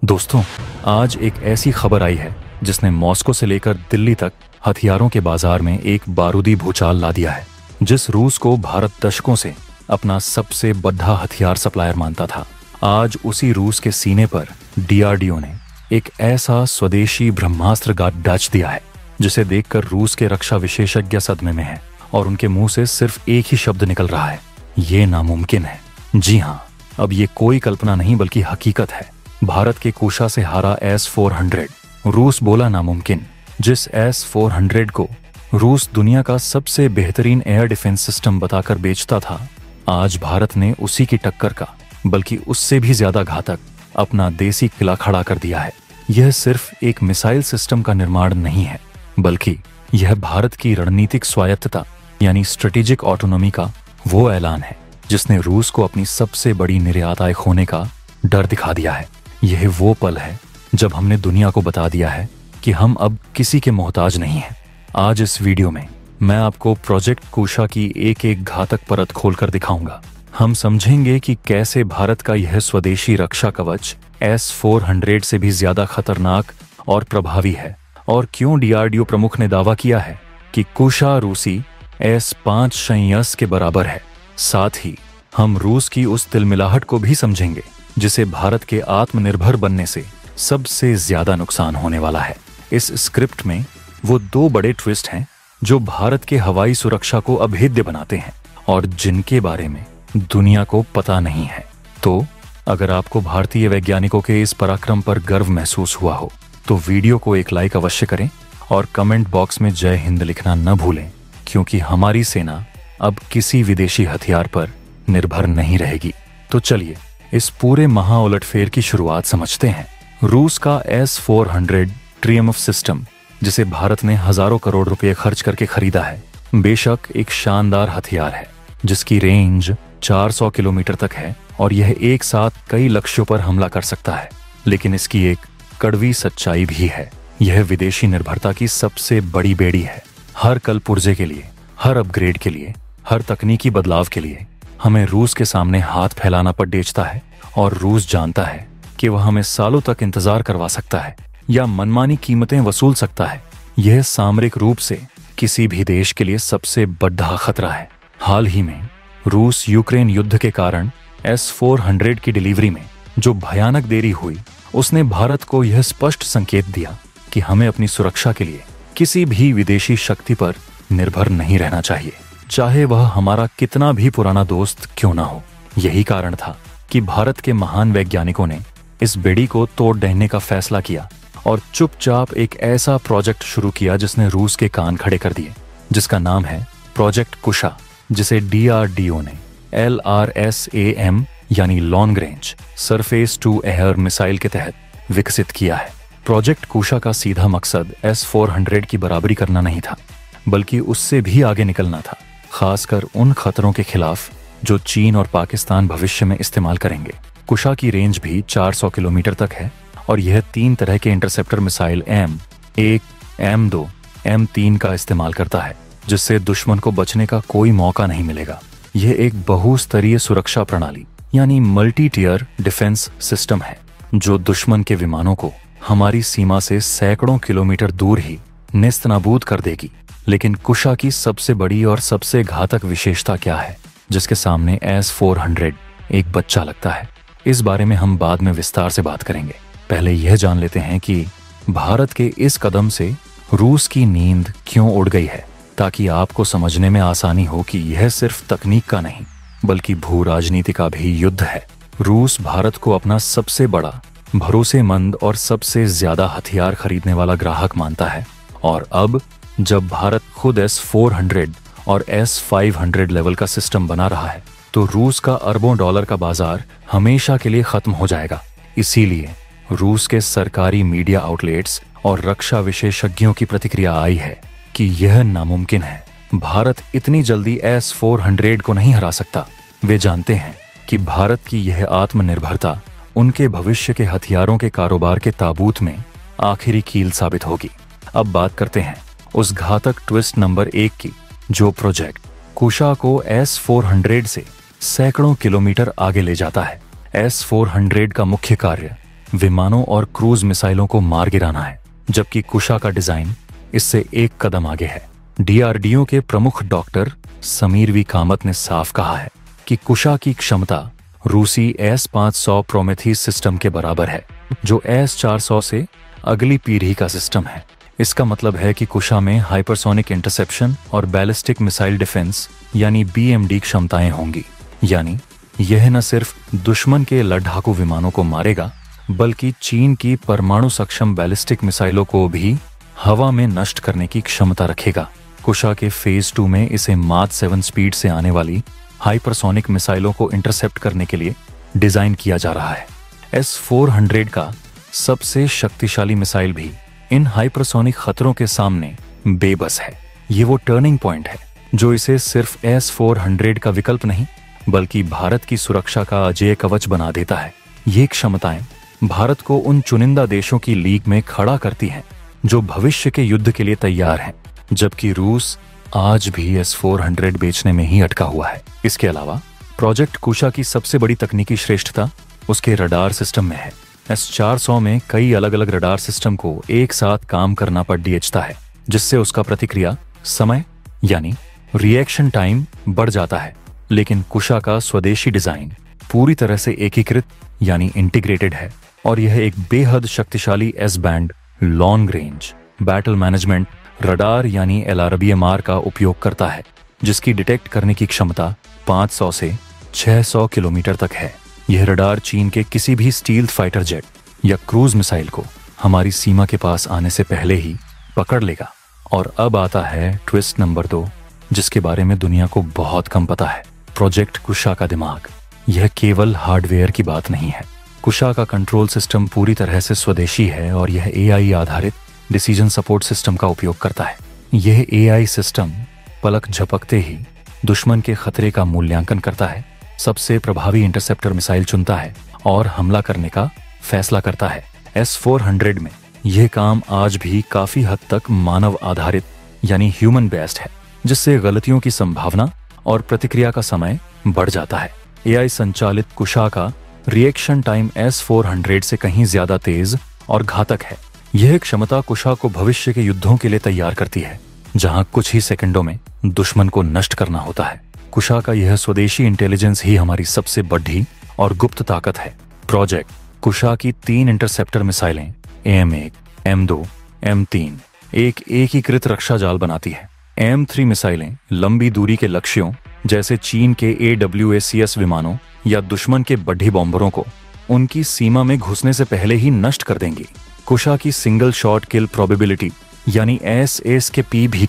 दोस्तों, आज एक ऐसी खबर आई है जिसने मॉस्को से लेकर दिल्ली तक हथियारों के बाजार में एक बारूदी भूचाल ला दिया है। जिस रूस को भारत दशकों से अपना सबसे बड़ा हथियार सप्लायर मानता था, आज उसी रूस के सीने पर डीआरडीओ ने एक ऐसा स्वदेशी ब्रह्मास्त्र गाड़ डाच दिया है जिसे देखकर रूस के रक्षा विशेषज्ञ सदमे में हैं और उनके मुंह से सिर्फ एक ही शब्द निकल रहा है, ये नामुमकिन है। जी हाँ, अब ये कोई कल्पना नहीं बल्कि हकीकत है। भारत के कुशा से हारा S-400, रूस बोला नामुमकिन। जिस S-400 को रूस दुनिया का सबसे बेहतरीन एयर डिफेंस सिस्टम बताकर बेचता था, आज भारत ने उसी की टक्कर का बल्कि उससे भी ज्यादा घातक अपना देसी किला खड़ा कर दिया है। यह सिर्फ एक मिसाइल सिस्टम का निर्माण नहीं है, बल्कि यह भारत की रणनीतिक स्वायत्तता यानी स्ट्रेटेजिक ऑटोनॉमी का वो ऐलान है जिसने रूस को अपनी सबसे बड़ी निर्यातक होने का डर दिखा दिया है। यह वो पल है जब हमने दुनिया को बता दिया है कि हम अब किसी के मोहताज नहीं हैं। आज इस वीडियो में मैं आपको प्रोजेक्ट कुशा की एक एक घातक परत खोलकर दिखाऊंगा। हम समझेंगे कि कैसे भारत का यह स्वदेशी रक्षा कवच S-400 से भी ज्यादा खतरनाक और प्रभावी है और क्यों डीआरडीओ प्रमुख ने दावा किया है कि कुशा रूसी S-500 के बराबर है। साथ ही हम रूस की उस तिलमिलाहट को भी समझेंगे जिसे भारत के आत्मनिर्भर बनने से सबसे ज्यादा नुकसान होने वाला है। इस स्क्रिप्ट में वो दो बड़े ट्विस्ट हैं जो भारत के हवाई सुरक्षा को अभेद्य बनाते हैं और जिनके बारे में दुनिया को पता नहीं है। तो अगर आपको भारतीय वैज्ञानिकों के इस पराक्रम पर गर्व महसूस हुआ हो तो वीडियो को एक लाइक अवश्य करें और कमेंट बॉक्स में जय हिंद लिखना न भूलें, क्योंकि हमारी सेना अब किसी विदेशी हथियार पर निर्भर नहीं रहेगी। तो चलिए इस पूरे महाउलटफेर की शुरुआत समझते हैं। रूस का S-400 ट्रियम्फ सिस्टम, जिसे भारत ने हजारों करोड़ रुपए खर्च करके खरीदा है, बेशक एक शानदार हथियार है जिसकी रेंज 400 किलोमीटर तक है और यह एक साथ कई लक्ष्यों पर हमला कर सकता है। लेकिन इसकी एक कड़वी सच्चाई भी है, यह विदेशी निर्भरता की सबसे बड़ी बेड़ी है। हर कल पुर्जे के लिए, हर अपग्रेड के लिए, हर तकनीकी बदलाव के लिए हमें रूस के सामने हाथ फैलाना पड़ेचता है और रूस जानता है कि वह हमें सालों तक इंतजार करवा सकता है या मनमानी कीमतें वसूल सकता है। यह सामरिक रूप से किसी भी देश के लिए सबसे बड़ा खतरा है। हाल ही में रूस यूक्रेन युद्ध के कारण S-400 की डिलीवरी में जो भयानक देरी हुई, उसने भारत को यह स्पष्ट संकेत दिया कि हमें अपनी सुरक्षा के लिए किसी भी विदेशी शक्ति पर निर्भर नहीं रहना चाहिए, चाहे वह हमारा कितना भी पुराना दोस्त क्यों ना हो। यही कारण था कि भारत के महान वैज्ञानिकों ने इस बेड़ी को तोड़ देने का फैसला किया और चुपचाप एक ऐसा प्रोजेक्ट शुरू किया जिसने रूस के कान खड़े कर दिए, जिसका नाम है प्रोजेक्ट कुशा, जिसे डीआरडीओ ने LRSAM यानी long range surface to air missile के तहत विकसित किया है। प्रोजेक्ट कुशा का सीधा मकसद S-400 की बराबरी करना नहीं था, बल्कि उससे भी आगे निकलना था, खासकर उन खतरों के खिलाफ जो चीन और पाकिस्तान भविष्य में इस्तेमाल करेंगे। कुशा की रेंज भी 400 किलोमीटर तक है और यह 3 तरह के interceptor missile M1, M2, M3 का इस्तेमाल करता है, जिससे दुश्मन को बचने का कोई मौका नहीं मिलेगा। यह एक बहुस्तरीय सुरक्षा प्रणाली यानी मल्टी टियर डिफेंस सिस्टम है जो दुश्मन के विमानों को हमारी सीमा से सैकड़ों किलोमीटर दूर ही नेस्तनाबूद कर देगी। लेकिन कुशा की सबसे बड़ी और सबसे घातक विशेषता क्या है जिसके सामने S-400 एक बच्चा लगता है, इस बारे में हम बाद में विस्तार से बात करेंगे। पहले यह जान लेते हैं कि भारत के इस कदम से रूस की नींद क्यों उड़ गई है, ताकि आपको समझने में आसानी हो कि यह सिर्फ तकनीक का नहीं बल्कि भू राजनीति का भी युद्ध है। रूस भारत को अपना सबसे बड़ा, भरोसेमंद और सबसे ज्यादा हथियार खरीदने वाला ग्राहक मानता है और अब जब भारत खुद S-400 और S-500 लेवल का सिस्टम बना रहा है तो रूस का अरबों डॉलर का बाजार हमेशा के लिए खत्म हो जाएगा। इसीलिए रूस के सरकारी मीडिया आउटलेट्स और रक्षा विशेषज्ञों की प्रतिक्रिया आई है कि यह नामुमकिन है, भारत इतनी जल्दी S-400 को नहीं हरा सकता। वे जानते हैं कि भारत की यह आत्मनिर्भरता उनके भविष्य के हथियारों के कारोबार के ताबूत में आखिरी कील साबित होगी। अब बात करते हैं उस घातक ट्विस्ट नंबर 1 की, जो प्रोजेक्ट कुशा को S-400 से सैकड़ों किलोमीटर आगे ले जाता है। S-400 का मुख्य कार्य विमानों और क्रूज मिसाइलों को मार गिराना है, जबकि कुशा का डिजाइन इससे एक कदम आगे है। डीआरडीओ के प्रमुख डॉक्टर समीर वी कामत ने साफ कहा है कि कुशा की क्षमता रूसी S-500 प्रोमेथीस सिस्टम के बराबर है, जो S-400 से अगली पीढ़ी का सिस्टम है। इसका मतलब है कि कुशा में हाइपरसोनिक इंटरसेप्शन और बैलिस्टिक मिसाइल डिफेंस यानी BMD क्षमताएं होंगी। यानी यह न सिर्फ दुश्मन के लड़ाकू विमानों को मारेगा, बल्कि चीन की परमाणु सक्षम बैलिस्टिक मिसाइलों को भी हवा में नष्ट करने की क्षमता रखेगा। कुशा के फेज 2 में इसे माच 7 स्पीड से आने वाली हाइपरसोनिक मिसाइलों को इंटरसेप्ट करने के लिए डिजाइन किया जा रहा है। S-400 का सबसे शक्तिशाली मिसाइल भी इन हाइपरसोनिक खतरों के सामने बेबस है। ये वो टर्निंग पॉइंट है जो इसे सिर्फ S-400 का विकल्प नहीं, बल्कि भारत की सुरक्षा का अजेय कवच बना देता है। ये क्षमताएं भारत को उन चुनिंदा देशों की लीग में खड़ा करती हैं जो भविष्य के युद्ध के लिए तैयार हैं, जबकि रूस आज भी S-400 बेचने में ही अटका हुआ है। इसके अलावा प्रोजेक्ट कुशा की सबसे बड़ी तकनीकी श्रेष्ठता उसके रडार सिस्टम में है। S-400 में कई अलग अलग रडार सिस्टम को एक साथ काम करना पड़ता है, जिससे उसका प्रतिक्रिया समय यानी रिएक्शन टाइम बढ़ जाता है। लेकिन कुशा का स्वदेशी डिजाइन पूरी तरह से एकीकृत यानी इंटीग्रेटेड है, और यह एक बेहद शक्तिशाली S-band long range battle management radar यानी LRBMR का उपयोग करता है, जिसकी डिटेक्ट करने की क्षमता 500 से 600 किलोमीटर तक है। यह रडार चीन के किसी भी स्टील्थ फाइटर जेट या क्रूज मिसाइल को हमारी सीमा के पास आने से पहले ही पकड़ लेगा। और अब आता है ट्विस्ट नंबर 2, जिसके बारे में दुनिया को बहुत कम पता है। प्रोजेक्ट कुशा का दिमाग यह केवल हार्डवेयर की बात नहीं है। कुशा का कंट्रोल सिस्टम पूरी तरह से स्वदेशी है और यह AI आधारित डिसीजन सपोर्ट सिस्टम का उपयोग करता है। यह AI सिस्टम पलक झपकते ही दुश्मन के खतरे का मूल्यांकन करता है, सबसे प्रभावी इंटरसेप्टर मिसाइल चुनता है और हमला करने का फैसला करता है। S-400 में यह काम आज भी काफी हद तक मानव आधारित यानी ह्यूमन बेस्ड है, जिससे गलतियों की संभावना और प्रतिक्रिया का समय बढ़ जाता है। AI संचालित कुशा का रिएक्शन टाइम S-400 से कहीं ज्यादा तेज और घातक है। यह क्षमता कुशा को भविष्य के युद्धों के लिए तैयार करती है, जहां कुछ ही सेकंडों में दुश्मन को नष्ट करना होता है। कुशा का यह स्वदेशी इंटेलिजेंस ही हमारी सबसे बड़ी और गुप्त ताकत है। प्रोजेक्ट कुशा की 3 इंटरसेप्टर मिसाइलें AM-1, M-2, M-3 एक एकीकृत रक्षा जाल बनाती है। M-3 मिसाइलें लंबी दूरी के लक्ष्यों जैसे चीन के AWACS विमानों या दुश्मन के बड़ी बॉम्बरों को उनकी सीमा में घुसने से पहले ही नष्ट कर देंगी। कुशा की सिंगल शॉट किल प्रोबेबिलिटी यानी SSKP भी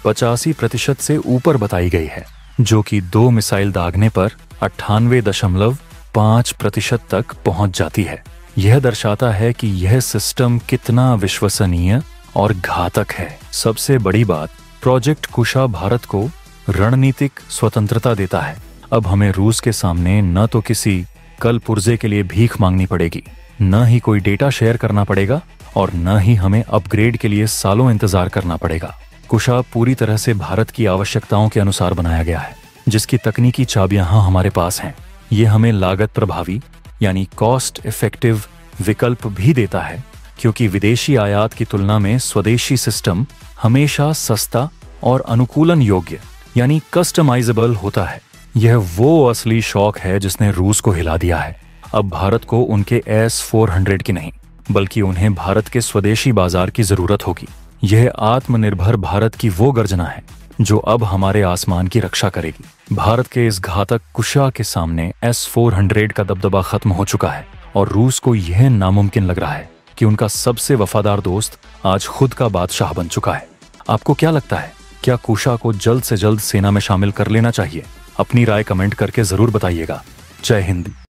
85% से ऊपर बताई गई है, जो कि 2 मिसाइल दागने पर 98.5% तक पहुंच जाती है। यह दर्शाता है कि यह सिस्टम कितना विश्वसनीय और घातक है। सबसे बड़ी बात, प्रोजेक्ट कुशा भारत को रणनीतिक स्वतंत्रता देता है। अब हमें रूस के सामने न तो किसी कल पुर्जे के लिए भीख मांगनी पड़ेगी, न ही कोई डेटा शेयर करना पड़ेगा, और न ही हमें अपग्रेड के लिए सालों इंतजार करना पड़ेगा। कुशा पूरी तरह से भारत की आवश्यकताओं के अनुसार बनाया गया है, जिसकी तकनीकी चाबियां हमारे पास हैं। ये हमें लागत प्रभावी यानी कॉस्ट इफेक्टिव विकल्प भी देता है, क्योंकि विदेशी आयात की तुलना में स्वदेशी सिस्टम हमेशा सस्ता और अनुकूलन योग्य यानी कस्टमाइजेबल होता है। यह वो असली शौक है जिसने रूस को हिला दिया है। अब भारत को उनके S-400 की नहीं, बल्कि उन्हें भारत के स्वदेशी बाजार की जरूरत होगी। यह आत्मनिर्भर भारत की वो गर्जना है जो अब हमारे आसमान की रक्षा करेगी। भारत के इस घातक कुशा के सामने S-400 का दबदबा खत्म हो चुका है, और रूस को यह नामुमकिन लग रहा है कि उनका सबसे वफादार दोस्त आज खुद का बादशाह बन चुका है। आपको क्या लगता है, क्या कुशा को जल्द से जल्द सेना में शामिल कर लेना चाहिए? अपनी राय कमेंट करके जरूर बताइएगा। जय हिंद।